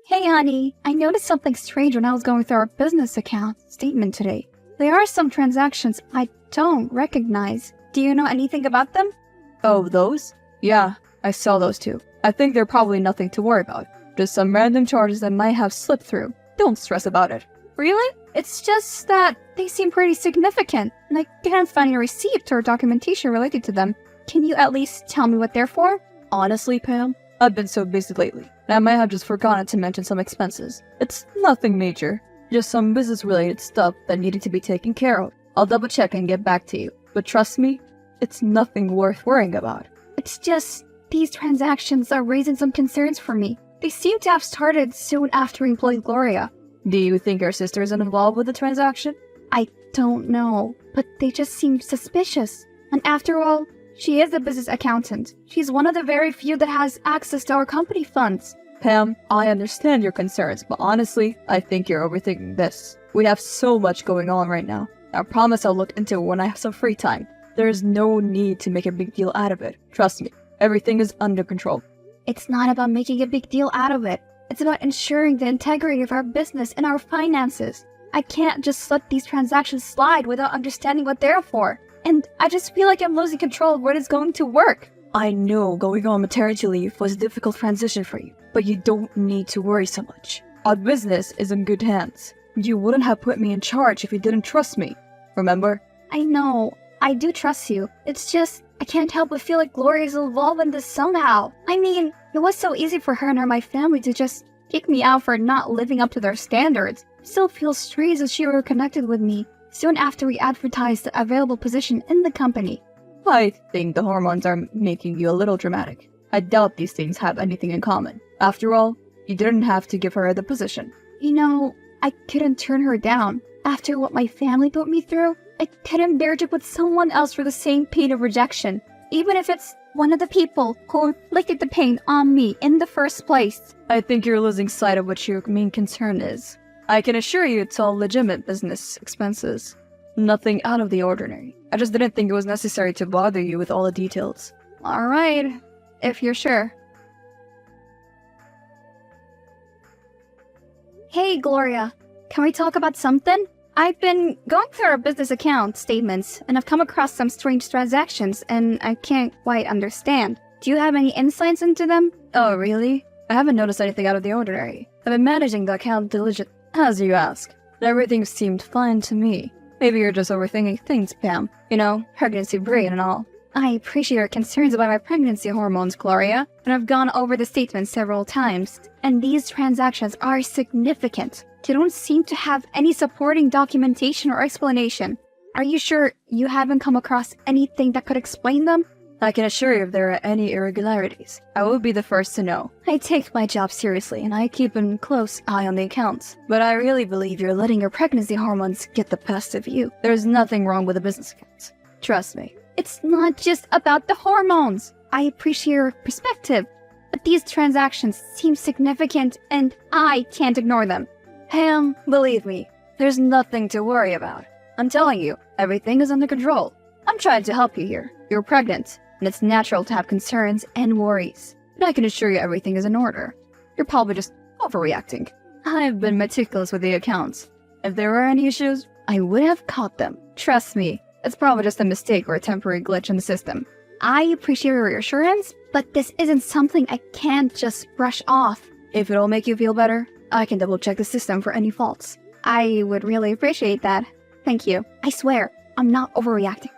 Hey honey, I noticed something strange when I was going through our business account statement today. There are some transactions I don't recognize. Do you know anything about them? Oh, those? Yeah, I saw those too. I think they're probably nothing to worry about. Just some random charges that might have slipped through. Don't stress about it. Really? It's just that they seem pretty significant, and I can't find any receipt or documentation related to them. Can you at least tell me what they're for? Honestly, Pam, I've been so busy lately, and I might have just forgotten to mention some expenses. It's nothing major, just some business-related stuff that needed to be taken care of. I'll double-check and get back to you, but trust me, it's nothing worth worrying about. It's just, these transactions are raising some concerns for me. They seem to have started soon after we employed Gloria. Do you think your sister is involved with the transaction? I don't know, but they just seem suspicious. And after all, she is a business accountant. She's one of the very few that has access to our company funds. Pam, I understand your concerns, but honestly, I think you're overthinking this. We have so much going on right now. I promise I'll look into it when I have some free time. There is no need to make a big deal out of it. Trust me, everything is under control. It's not about making a big deal out of it. It's about ensuring the integrity of our business and our finances. I can't just let these transactions slide without understanding what they're for. And I just feel like I'm losing control of what is going to work. I know going on maternity leave was a difficult transition for you, but you don't need to worry so much. Our business is in good hands. You wouldn't have put me in charge if you didn't trust me. Remember? I know. I do trust you. It's just, I can't help but feel like Gloria's involved in this somehow. I mean, it was so easy for her and my family to just kick me out for not living up to their standards. Still feels strange that she were connected with me soon after we advertised the available position in the company. I think the hormones are making you a little dramatic. I doubt these things have anything in common. After all, you didn't have to give her the position. You know, I couldn't turn her down. After what my family put me through, I couldn't bear to put someone else for the same pain of rejection, even if it's one of the people who inflicted the pain on me in the first place. I think you're losing sight of what your main concern is. I can assure you it's all legitimate business expenses. Nothing out of the ordinary. I just didn't think it was necessary to bother you with all the details. Alright, if you're sure. Hey, Gloria. Can we talk about something? I've been going through our business account statements, and I've come across some strange transactions, and I can't quite understand. Do you have any insights into them? Oh, really? I haven't noticed anything out of the ordinary. I've been managing the account diligently, as you ask. Everything seemed fine to me. Maybe you're just overthinking things, Pam. You know, pregnancy brain and all. I appreciate your concerns about my pregnancy hormones, Gloria, and I've gone over the statement several times, and these transactions are significant. They don't seem to have any supporting documentation or explanation. Are you sure you haven't come across anything that could explain them? I can assure you if there are any irregularities, I will be the first to know. I take my job seriously and I keep a close eye on the accounts. But I really believe you're letting your pregnancy hormones get the best of you. There's nothing wrong with the business accounts. Trust me. It's not just about the hormones. I appreciate your perspective, but these transactions seem significant and I can't ignore them. Pam, believe me, there's nothing to worry about. I'm telling you, everything is under control. I'm trying to help you here. You're pregnant, and it's natural to have concerns and worries. But I can assure you everything is in order. You're probably just overreacting. I've been meticulous with the accounts. If there were any issues, I would have caught them. Trust me, it's probably just a mistake or a temporary glitch in the system. I appreciate your reassurance, but this isn't something I can't just brush off. If it'll make you feel better, I can double-check the system for any faults. I would really appreciate that. Thank you. I swear, I'm not overreacting.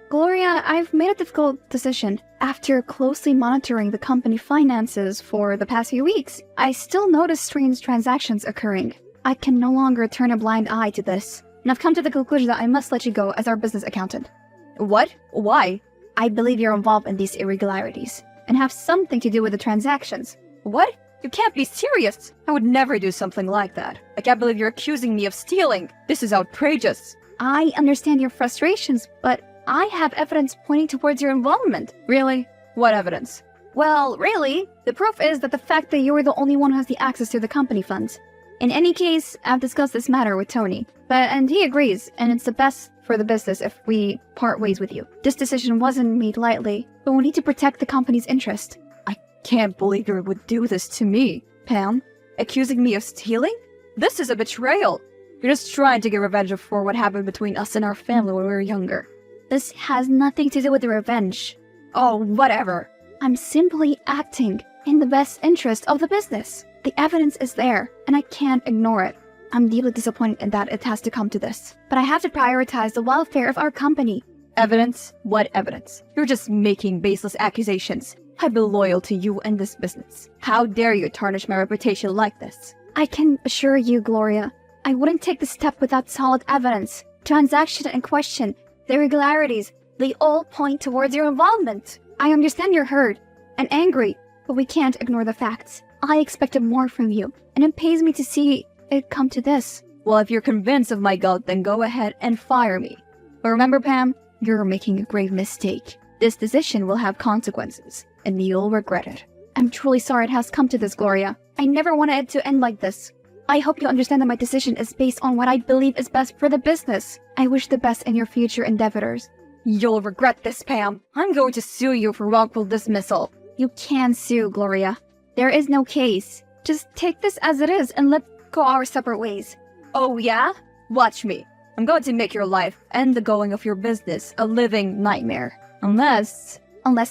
Gloria, I've made a difficult decision. After closely monitoring the company finances for the past few weeks, I still notice strange transactions occurring. I can no longer turn a blind eye to this, and I've come to the conclusion that I must let you go as our business accountant. What? Why? I believe you're involved in these irregularities and have something to do with the transactions. What? You can't be serious! I would never do something like that. I can't believe you're accusing me of stealing. This is outrageous. I understand your frustrations, but I have evidence pointing towards your involvement. Really? What evidence? Well, really, the proof is that the fact that you're the only one who has the access to the company funds. In any case, I've discussed this matter with Tony, and he agrees, and it's the best for the business if we part ways with you. This decision wasn't made lightly, but we need to protect the company's interest. I can't believe you would do this to me, Pam. Accusing me of stealing? This is a betrayal. You're just trying to get revenge for what happened between us and our family when we were younger. This has nothing to do with the revenge. Oh, whatever. I'm simply acting in the best interest of the business. The evidence is there, and I can't ignore it. I'm deeply disappointed in that it has to come to this. But I have to prioritize the welfare of our company. Evidence? What evidence? You're just making baseless accusations. I've been loyal to you and this business. How dare you tarnish my reputation like this? I can assure you, Gloria, I wouldn't take this step without solid evidence. Transaction in question, the irregularities, they all point towards your involvement. I understand you're hurt and angry, but we can't ignore the facts. I expected more from you, and it pains me to see it come to this. Well, if you're convinced of my guilt, then go ahead and fire me. But remember, Pam, you're making a grave mistake. This decision will have consequences, and you'll regret it. I'm truly sorry it has come to this, Gloria. I never wanted it to end like this. I hope you understand that my decision is based on what I believe is best for the business. I wish the best in your future endeavors. You'll regret this, Pam. I'm going to sue you for wrongful dismissal. You can sue, Gloria. There is no case. Just take this as it is and let's go our separate ways. Oh yeah? Watch me. I'm going to make your life and the going of your business a living nightmare. Unless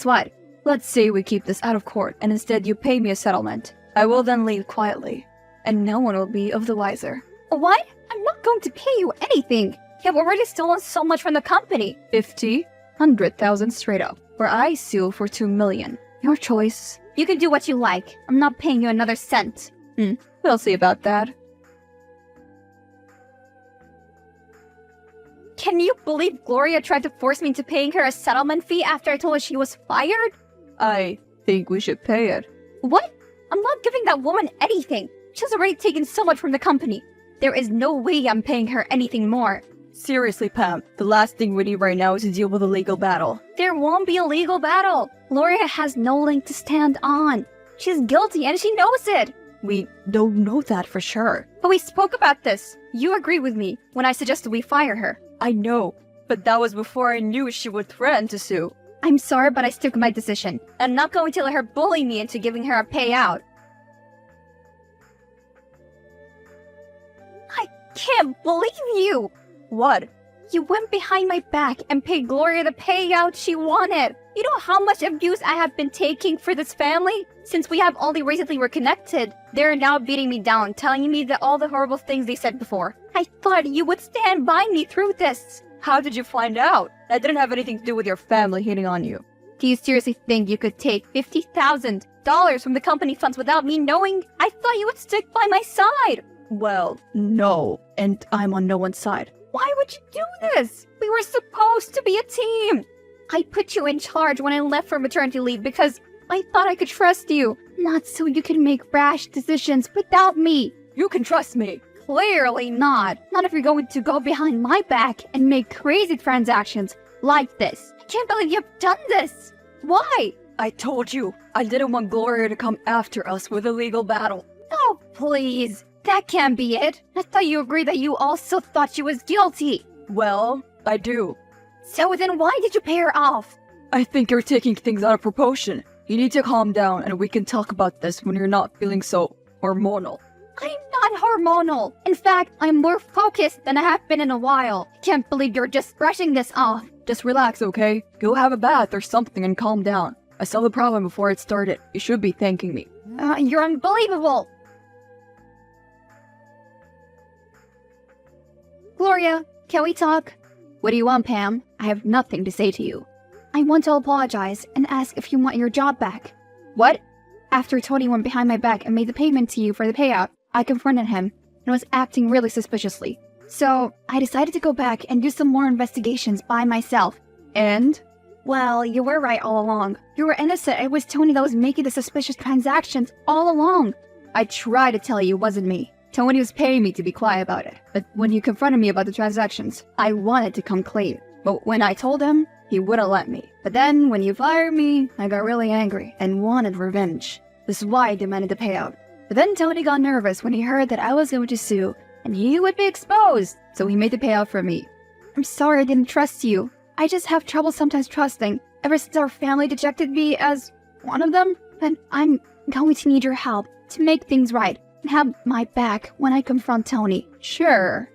what? Let's say we keep this out of court and instead you pay me a settlement. I will then leave quietly, and no one will be of the wiser. What? I'm not going to pay you anything. You've already stolen so much from the company. 50, 100,000 straight up, or I sue for 2 million. Your choice. You can do what you like. I'm not paying you another cent. We'll see about that. Can you believe Gloria tried to force me into paying her a settlement fee after I told her she was fired? I think we should pay it. What? I'm not giving that woman anything. She's already taken so much from the company. There is no way I'm paying her anything more. Seriously, Pam, the last thing we need right now is to deal with a legal battle. There won't be a legal battle. Gloria has no leg to stand on. She's guilty and she knows it. We don't know that for sure. But we spoke about this. You agreed with me when I suggested we fire her. I know, but that was before I knew she would threaten to sue. I'm sorry, but I stuck with my decision. I'm not going to let her bully me into giving her a payout. I can't believe you! What? You went behind my back and paid Gloria the payout she wanted. You know how much abuse I have been taking for this family? Since we have only recently reconnected, they're now beating me down, telling me that all the horrible things they said before. I thought you would stand by me through this. How did you find out? That didn't have anything to do with your family hitting on you. Do you seriously think you could take $50,000 from the company funds without me knowing? I thought you would stick by my side. Well, no, and I'm on no one's side. Why would you do this? We were supposed to be a team. I put you in charge when I left for maternity leave because I thought I could trust you. Not so you can make rash decisions without me. You can trust me. Clearly not. Not if you're going to go behind my back and make crazy transactions like this. I can't believe you've done this. Why? I told you, I didn't want Gloria to come after us with a legal battle. Oh, please. That can't be it. I thought you agreed that you also thought she was guilty. Well, I do. So then why did you pay her off? I think you're taking things out of proportion. You need to calm down and we can talk about this when you're not feeling so hormonal. I'm not hormonal. In fact, I'm more focused than I have been in a while. I can't believe you're just brushing this off. Just relax, okay? Go have a bath or something and calm down. I saw the problem before it started. You should be thanking me. You're unbelievable. Gloria, can we talk? What do you want, Pam? I have nothing to say to you. I want to apologize and ask if you want your job back. What? After Tony went behind my back and made the payment to you for the payout, I confronted him and was acting really suspiciously. So, I decided to go back and do some more investigations by myself. And? Well, you were right all along. You were innocent. It was Tony that was making the suspicious transactions all along. I tried to tell you it wasn't me. Tony was paying me to be quiet about it. But when you confronted me about the transactions, I wanted to come clean. But when I told him, he wouldn't let me. But then, when you fired me, I got really angry and wanted revenge. This is why I demanded the payout. But then Tony got nervous when he heard that I was going to sue, and he would be exposed, so he made the payout for me. I'm sorry I didn't trust you. I just have trouble sometimes trusting, ever since our family dejected me as one of them. But I'm going to need your help to make things right and have my back when I confront Tony. Sure.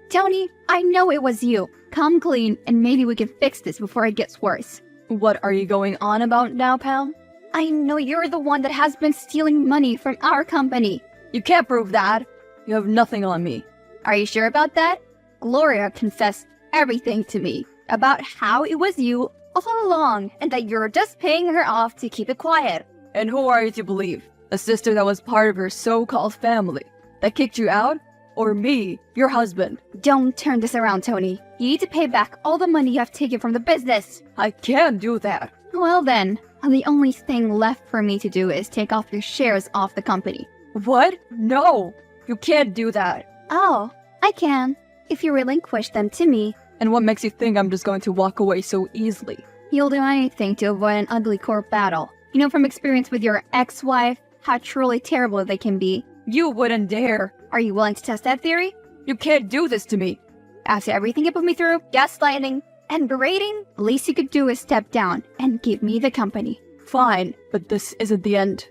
Tony, I know it was you. Come clean, and maybe we can fix this before it gets worse. What are you going on about now, pal? I know you're the one that has been stealing money from our company. You can't prove that. You have nothing on me. Are you sure about that? Gloria confessed everything to me about how it was you all along and that you're just paying her off to keep it quiet. And who are you to believe? A sister that was part of her so-called family that kicked you out? Or me, your husband? Don't turn this around, Tony. You need to pay back all the money you have taken from the business. I can't do that. Well then, the only thing left for me to do is take off your shares off the company. What? No! You can't do that. Oh, I can, if you relinquish them to me. And what makes you think I'm just going to walk away so easily? You'll do anything to avoid an ugly court battle. You know from experience with your ex-wife how truly terrible they can be. You wouldn't dare. Are you willing to test that theory? You can't do this to me. After everything you put me through, gaslighting, and berating, the least you could do is step down and give me the company. Fine, but this isn't the end.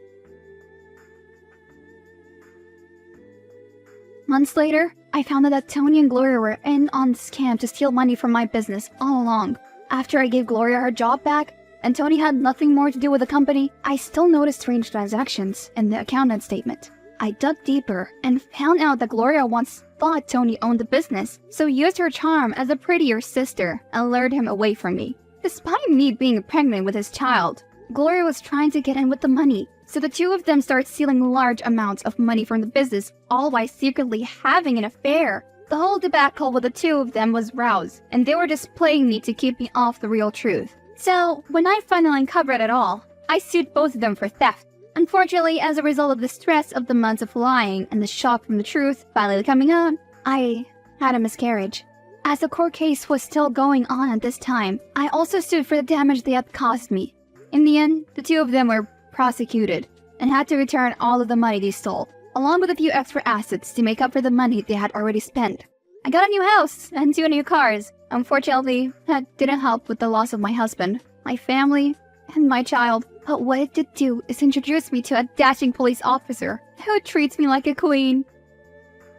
Months later, I found out that Tony and Gloria were in on the scam to steal money from my business all along. After I gave Gloria her job back, and Tony had nothing more to do with the company, I still noticed strange transactions in the accountant statement. I dug deeper and found out that Gloria once thought Tony owned the business, so used her charm as a prettier sister and lured him away from me. Despite me being pregnant with his child, Gloria was trying to get in with the money, so the two of them started stealing large amounts of money from the business, all while secretly having an affair. The whole debacle with the two of them was roused, and they were just playing me to keep me off the real truth. So, when I finally uncovered it all, I sued both of them for theft. Unfortunately, as a result of the stress of the months of lying and the shock from the truth finally coming out, I had a miscarriage. As the court case was still going on at this time, I also sued for the damage they had caused me. In the end, the two of them were prosecuted and had to return all of the money they stole, along with a few extra assets to make up for the money they had already spent. I got a new house and 2 new cars. Unfortunately, that didn't help with the loss of my husband, my family, and my child. But what it did do is introduce me to a dashing police officer who treats me like a queen.